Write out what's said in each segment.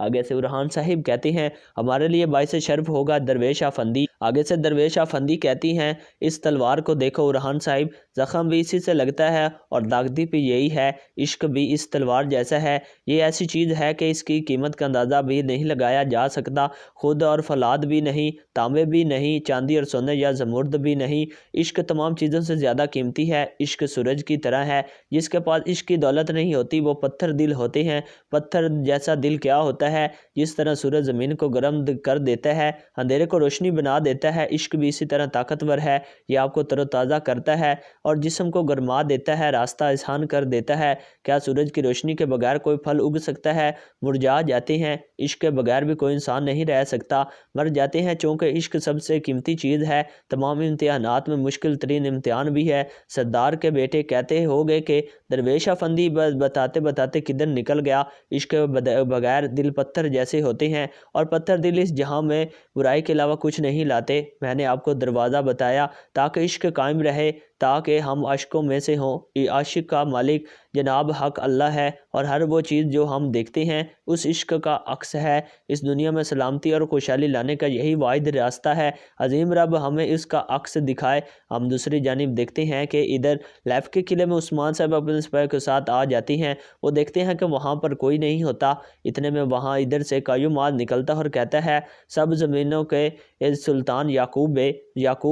آگے سے ارحان صاحب کہتے ہیں ہمارے لیے باعث شرف ہوگا درویش افندی۔ آگے سے درویش افندی کہتی ہیں اس تلوار کو دیکھو ارحان صاحب، زخم بھی اسی سے لگتا ہے اور داغتی بھی یہی ہے، عشق بھی اس تلوار جیسا ہے، یہ ایسی چیز ہے کہ اس کی قیمت کا اندازہ بھی نہیں لگایا جا سکتا، خود اور فولاد بھی نہیں، تانبے بھی نہیں، چاندی اور سونے یا زمرد بھی نہیں، عشق تمام چیزوں سے زیادہ قیمتی ہے۔ عشق سورج کی طرح ہے، جس کے پاس عشق کی دولت نہیں ہوتی وہ پتھر دل ہوتے ہیں۔ پتھر جیسا دل کیا ہوتا ہے؟ جس طرح سورج زمین کو گرم کر دیتا ہے، اندھیرے کو روشنی بنا دیتا ہے، عشق بھی اسی طرح طاقتور ہے، یہ آپ کو تر و تازہ کرتا ہے اور جسم کو گرما دیتا ہے، راستہ آسان کر دیتا ہے۔ کیا سورج کی روشنی کے بغیر کوئی پھل اگ سکتا ہے؟ مرجھا جاتے ہیں، عشق کے بغیر بھی کوئی انسان نہیں رہ سکتا، مر جاتے ہیں، چونکہ عشق سب سے قیمتی چیز ہے، تمام امتحانات میں مشکل ترین امتحان بھی ہے۔ سردار کے بیٹے کہتے ہو گے کہ درویش افندی بتاتے بتاتے کدھر نکل گیا، عشق کے بغیر دل پتھر جیسے ہوتے ہیں اور پتھر دل اس جہاں میں برائی کے علاوہ کچھ نہیں لاتے۔ میں نے آپ کو دروازہ بتایا تاکہ عشق قائم رہے، تاکہ ہم عاشقوں میں سے ہوں۔ عاشق کا مالک جناب حق اللہ ہے اور ہر وہ چیز جو ہم دیکھتے ہیں اس عشق کا عکس ہے۔ اس دنیا میں سلامتی اور خوشحالی لانے کا یہی واحد راستہ ہے، عظیم رب ہمیں اس کا عکس دکھائے۔ ہم دوسری جانب دیکھتے ہیں کہ ادھر لیف کے قلعے میں عثمان صاحب اپنے سپاہیوں کے ساتھ آ جاتی ہیں، وہ دیکھتے ہیں کہ وہاں پر کوئی نہیں ہوتا، اتنے میں وہاں ادھر سے قیوم نکلتا اور کہتا ہے سب زمینوں کے سلطان یعقوب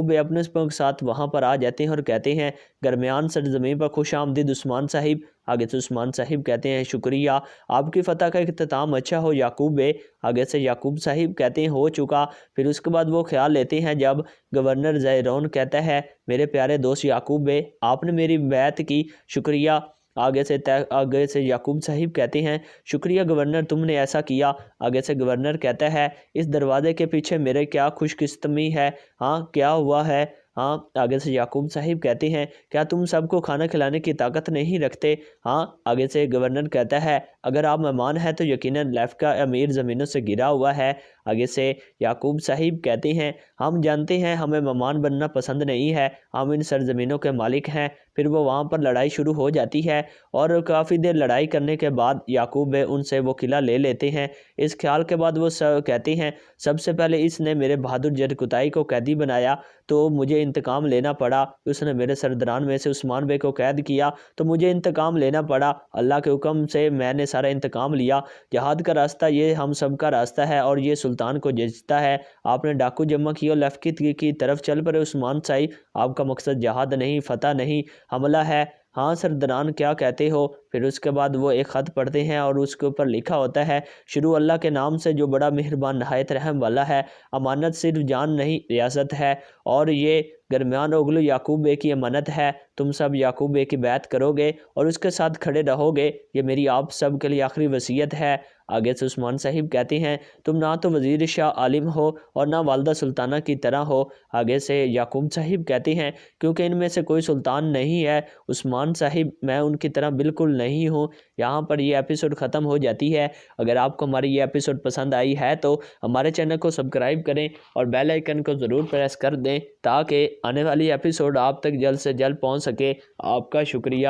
بے اپنے سپاہیوں کے ساتھ وہاں پر آ جاتے ہیں اور کہتے ہیں درمیان سرزمین پر خوش آمدید عثمان صاحب۔ آگے سے عثمان صاحب کہتے ہیں شکریہ، آپ کی فتح کا اختتام اچھا ہو یعقوب بے۔ آگے سے یعقوب صاحب کہتے ہیں ہو چکا۔ پھر اس کے بعد وہ خیال لیتے ہیں جب گورنر زیرون کہتا ہے میرے پیارے دوست یعقوب بے آپ نے میری بیعت کی، شکریہ۔ آگے سے یعقوب صاحب کہتے ہیں شکریہ گورنر تم نے ایسا کیا۔ آگے سے گورنر کہتا ہے اس دروازے کے پیچھے میرے کیا خوش قسمتی ہے، ہاں کیا ہوا ہے؟ ہاں آگے سے یعقوب صاحب کہتے ہیں کیا تم سب کو کھانا کھلانے کی طاقت نہیں رکھتے؟ ہاں آگے سے گورنر کہتا ہے اگر آپ مہمان ہیں تو یقیناً لیف کا امیر زمینوں سے گرا ہوا ہے۔ آگے سے یعقوب صاحب کہتے ہیں ہم جانتے ہیں ہمیں مہمان بننا پسند نہیں ہے، ہم ان سرزمینوں کے مالک ہیں۔ پھر وہ وہاں پر لڑائی شروع ہو جاتی ہے اور کافی دیر لڑائی کرنے کے بعد یعقوب ان سے وہ قلعہ لے لیتے ہیں۔ اس خیال کے بعد وہ کہتے ہیں سب سے پہلے اس نے میرے بہادر جرکتائی کو قیدی بنایا تو مجھے انتقام لینا پڑا، اس نے میرے سرداران میں سے عثمان بے کو قید کیا تو مجھے انتقام لینا پڑا، اللہ کے حکم سے میں نے سارا انتقام لیا۔ جہاد کا راستہ یہ ہم سب کا راستہ ہے اور یہ سلطان کو جچتا ہے۔ آپ نے ڈاکو جمع کیا اور لیف کی طرف چل پڑے عثمان صاحب، آپ کا مقصد جہاد نہیں، فتح نہیں، حملہ ہے۔ ہاں سرداران کیا کہتے ہو؟ پھر اس کے بعد وہ ایک خط پڑھتے ہیں اور اس کے اوپر لکھا ہوتا ہے شروع اللہ کے نام سے جو بڑا مہربان نہایت رحم والا ہے، امانت صرف جان نہیں ریاست ہے اور یہ درمیان اوغلو یعقوب بے کی امانت ہے، تم سب یعقوب بے کی بیعت کرو گے اور اس کے ساتھ کھڑے رہو گے، یہ میری آپ سب کے لیے آخری وصیت ہے۔ آگے سے عثمان صاحب کہتے ہیں تم نہ تو وزیر شاہ عالم ہو اور نہ والدہ سلطانہ کی طرح ہو۔ آگے سے یعقوب صاحب کہتے ہیں کیونکہ ان میں سے کوئی سلطان نہیں ہے عثمان صاحب، میں ان کی طرح بالکل نہیں ہوں۔ یہاں پر یہ ایپیسوڈ ختم ہو جاتی ہے۔ اگر آپ کو ہماری یہ ایپیسوڈ پسند آئی ہے تو ہمارے چینل کو سبسکرائب کریں اور بیل آئیکن کو ضرور پریس کر دیں تاکہ آنے والی ایپیسوڈ آپ تک جلد سے جلد پہنچ سکے۔ آپ کا شکریہ۔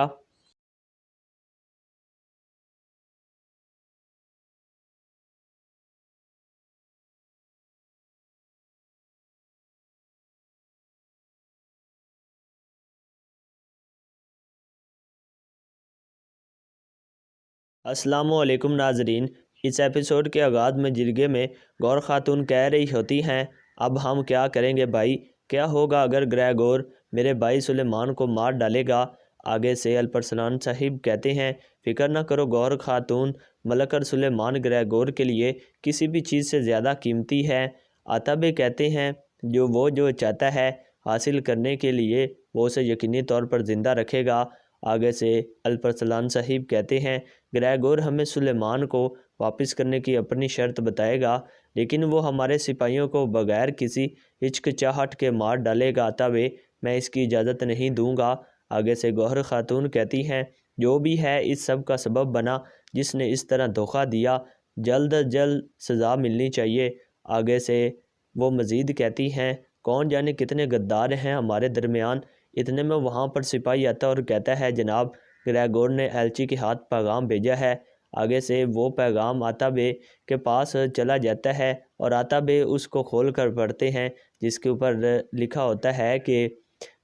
السلام علیکم ناظرین، اس ایپیسوڈ کے آغاز میں جرگے میں گور خاتون کہہ رہی ہوتی ہیں اب ہم کیا کریں گے بھائی، کیا ہوگا اگر گریگور میرے بھائی سلیمان کو مار ڈالے گا؟ آگے سے الپرسلان صاحب کہتے ہیں فکر نہ کرو گور خاتون، ملک سلیمان گریگور کے لیے کسی بھی چیز سے زیادہ قیمتی ہے۔ عتبے کہتے ہیں جو چاہتا ہے حاصل کرنے کے لیے وہ اسے یقینی طور پر زندہ رکھے گا۔ آگے سے الپرسلان صاحب کہتے ہیں گریگور ہمیں سلیمان کو واپس کرنے کی اپنی شرط بتائے گا لیکن وہ ہمارے سپاہیوں کو بغیر کسی ہچکچاہٹ کے مار ڈالے گا، عتبے میں اس کی اجازت نہیں دوں گا۔ آگے سے گوہر خاتون کہتی ہیں جو بھی ہے اس سب کا سبب بنا، جس نے اس طرح دھوکہ دیا، جلد از جلد سزا ملنی چاہیے۔ آگے سے وہ مزید کہتی ہیں کون جانے کتنے غدار ہیں ہمارے درمیان۔ اتنے میں وہاں پر سپاہی آتا اور کہتا ہے جناب گریگور نے ایلچی کے ہاتھ پیغام بھیجا ہے۔ آگے سے وہ پیغام عطا بے کے پاس چلا جاتا ہے اور عطا بے اس کو کھول کر پڑھتے ہیں، جس کے اوپر لکھا ہوتا ہے کہ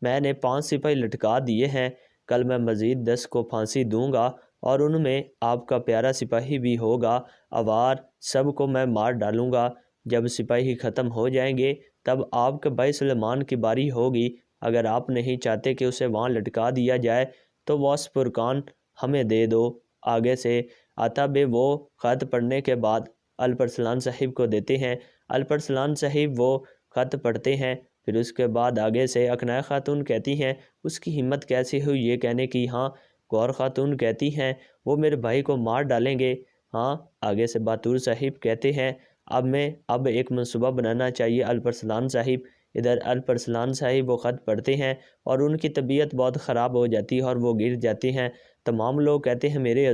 میں نے 5 سپاہی لٹکا دیے ہیں، کل میں مزید 10 کو پھانسی دوں گا اور ان میں آپ کا پیارا سپاہی بھی ہوگا، اوار سب کو میں مار ڈالوں گا۔ جب سپاہی ختم ہو جائیں گے تب آپ کے بھائی سلیمان کی باری ہوگی، اگر آپ نہیں چاہتے کہ اسے وہاں لٹکا دیا جائے تو واس فرقان ہمیں دے دو۔ آگے سے عطا بے وہ خط پڑھنے کے بعد الپرسلان صاحب کو دیتے ہیں، الپرسلان صاحب وہ خط پڑھتے ہیں، پھر اس کے بعد آگے سے اقناع خاتون کہتی ہیں اس کی ہمت کیسی ہوئی یہ کہنے کی؟ ہاں۔ گور خاتون کہتی ہیں وہ میرے بھائی کو مار ڈالیں گے۔ ہاں۔ آگے سے باتور صاحب کہتے ہیں اب ایک منصوبہ بنانا چاہیے الپرسلان صاحب۔ ادھر الپرسلان صاحب وہ خط پڑھتے ہیں اور ان کی طبیعت بہت خراب ہو جاتی ہے اور وہ گر جاتے ہیں۔ تمام لوگ کہتے ہیں میرے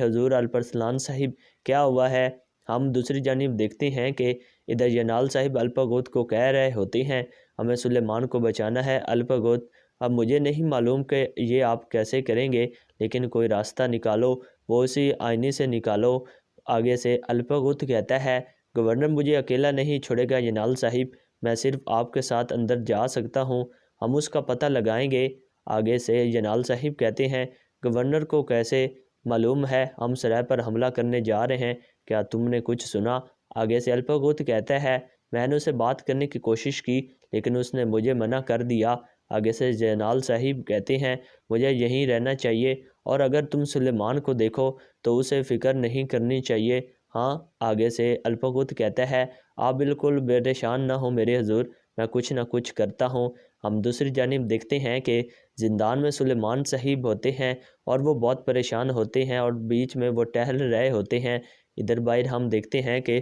حضور الپرسلان صاحب کیا ہوا ہے؟ ہم دوسری جانب دیکھتے ہیں کہ ادھر ینال صاحب الپاگوت کو کہہ رہے ہوتے ہیں ہمیں سلیمان کو بچانا ہے الپاگوت، اب مجھے نہیں معلوم کہ یہ آپ کیسے کریں گے، لیکن کوئی راستہ نکالو، وہ اسی آئینے سے نکالو۔ آگے سے الپاگوت کہتا ہے گورنر مجھے اکیلا نہیں چھوڑے گا ینال صاحب، میں صرف آپ کے ساتھ اندر جا سکتا ہوں، ہم اس کا پتہ لگائیں گے۔ آگے سے ینال صاحب کہتے ہیں گورنر کو کیسے معلوم ہے ہم سرائے پر حملہ کرنے جا رہے ہیں، کیا تم نے کچھ سنا؟ آگے سے الپاگوت کہتا ہے میں نے اسے بات کرنے کی کوشش کی لیکن اس نے مجھے منع کر دیا۔ آگے سے ینال صاحب کہتے ہیں مجھے یہیں رہنا چاہیے اور اگر تم سلیمان کو دیکھو تو اسے فکر نہیں کرنی چاہیے۔ ہاں۔ آگے سے الپاگوت کہتا ہے آپ بالکل پریشان نہ ہو میرے حضور، میں کچھ نہ کچھ کرتا ہوں۔ ہم دوسری جانب دیکھتے ہیں کہ زندان میں سلیمان صاحب ہوتے ہیں اور وہ بہت پریشان ہوتے ہیں اور بیچ میں وہ ٹہل رہے ہوتے ہیں۔ ادھر باہر ہم دیکھتے ہیں کہ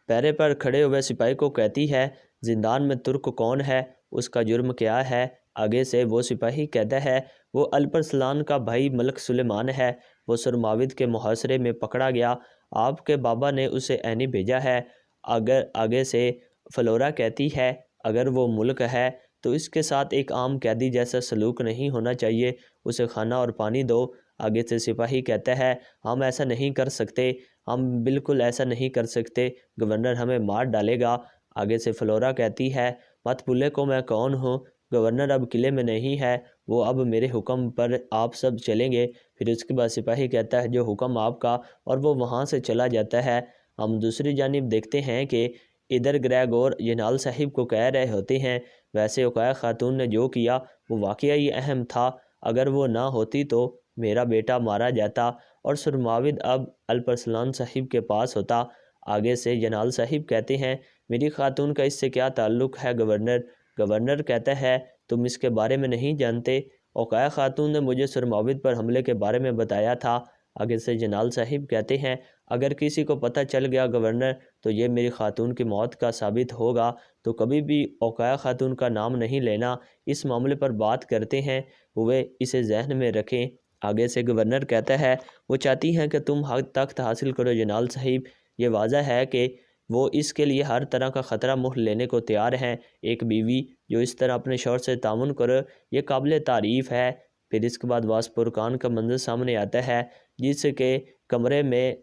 پیرے پر کھڑے ہوئے سپاہی کو کہتی ہے زندان میں ترک کون ہے، اس کا جرم کیا ہے؟ آگے سے وہ سپاہی کہتا ہے وہ الپرسلان کا بھائی ملک سلیمان ہے، وہ سرماود کے محاصرے میں پکڑا گیا، آپ کے بابا نے اسے عینی بھیجا ہے۔ آگے سے فلورا کہتی ہے اگر وہ ملک ہے تو اس کے ساتھ ایک عام قیدی جیسا سلوک نہیں ہونا چاہیے، اسے کھانا اور پانی دو۔ آگے سے سپاہی کہتا ہے ہم ایسا نہیں کر سکتے، ہم بالکل ایسا نہیں کر سکتے، گورنر ہمیں مار ڈالے گا۔ آگے سے فلورا کہتی ہے مت بھولے کو میں کون ہوں، گورنر اب قلعے میں نہیں ہے، وہ اب میرے حکم پر آپ سب چلیں گے۔ پھر اس کے بعد سپاہی کہتا ہے جو حکم آپ کا، اور وہ وہاں سے چلا جاتا ہے۔ ہم دوسری جانب دیکھتے ہیں کہ ادھر گریگور ینال صاحب کو کہہ رہے ہوتے ہیں ویسے اقاع خاتون نے جو کیا وہ واقعی اہم تھا، اگر وہ نہ ہوتی تو میرا بیٹا مارا جاتا اور سرماود اب الپرسلان صاحب کے پاس ہوتا۔ آگے سے ینال صاحب کہتے ہیں میری خاتون کا اس سے کیا تعلق ہے گورنر؟ گورنر کہتا ہے تم اس کے بارے میں نہیں جانتے، اقاع خاتون نے مجھے سرماود پر حملے کے بارے میں بتایا تھا۔ آگے سے ینال صاحب کہتے ہیں اگر کسی کو پتہ چل گیا گورنر تو یہ میری خاتون کی موت کا ثابت ہوگا، تو کبھی بھی اقاع خاتون کا نام نہیں لینا، اس معاملے پر بات کرتے ہیں ہوئے اسے ذہن میں رکھیں۔ آگے سے گورنر کہتا ہے وہ چاہتی ہیں کہ تم حق تخت حاصل کرو ینال صاحب، یہ واضح ہے کہ وہ اس کے لیے ہر طرح کا خطرہ مول لینے کو تیار ہیں، ایک بیوی جو اس طرح اپنے شوہر سے تعاون کرے یہ قابل تعریف ہے۔ پھر اس کے بعد واس فرقان کا منظر سامنے آتا ہے جس کے کمرے میں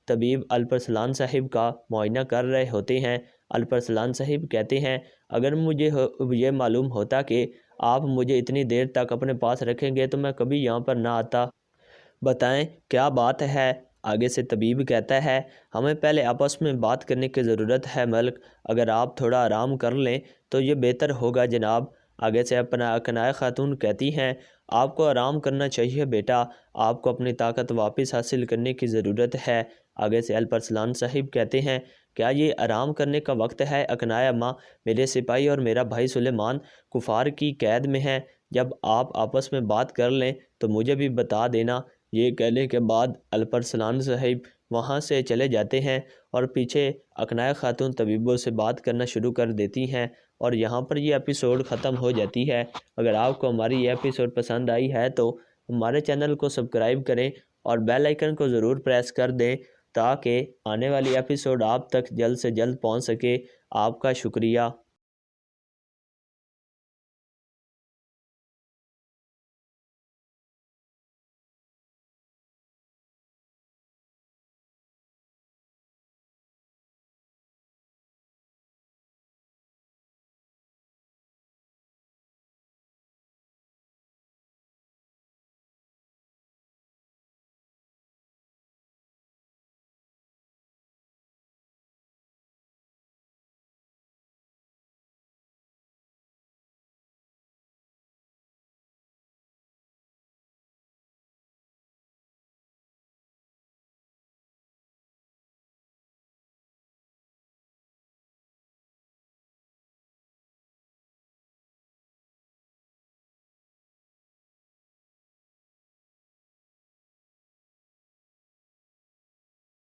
طبیب الپرسلان صاحب کا معائنہ کر رہے ہوتے ہیں۔ الپرسلان صاحب کہتے ہیں اگر مجھے یہ معلوم ہوتا کہ آپ مجھے اتنی دیر تک اپنے پاس رکھیں گے تو میں کبھی یہاں پر نہ آتا، بتائیں کیا بات ہے؟ آگے سے طبیب کہتا ہے ہمیں پہلے آپس میں بات کرنے کی ضرورت ہے ملک، اگر آپ تھوڑا آرام کر لیں تو یہ بہتر ہوگا جناب۔ آگے سے اپنا اقناع خاتون کہتی ہیں آپ کو آرام کرنا چاہیے بیٹا، آپ کو اپنی طاقت واپس حاصل کرنے کی ضرورت ہے۔ آگے سے الپرسلان صاحب کہتے ہیں کیا یہ آرام کرنے کا وقت ہے اقناع اماں؟ میرے سپاہی اور میرا بھائی سلیمان کفار کی قید میں ہیں، جب آپ آپس میں بات کر لیں تو مجھے بھی بتا دینا۔ یہ کہنے کے بعد الپرسلان صاحب وہاں سے چلے جاتے ہیں اور پیچھے اقناع خاتون طبیبوں سے بات کرنا شروع کر دیتی ہیں، اور یہاں پر یہ ایپیسوڈ ختم ہو جاتی ہے۔ اگر آپ کو ہماری یہ ایپیسوڈ پسند آئی ہے تو ہمارے چینل کو سبسکرائب کریں اور بیل آئیکن کو ضرور پریس کر دیں تاکہ آنے والی ایپیسوڈ آپ تک جلد سے جلد پہنچ سکے۔ آپ کا شکریہ۔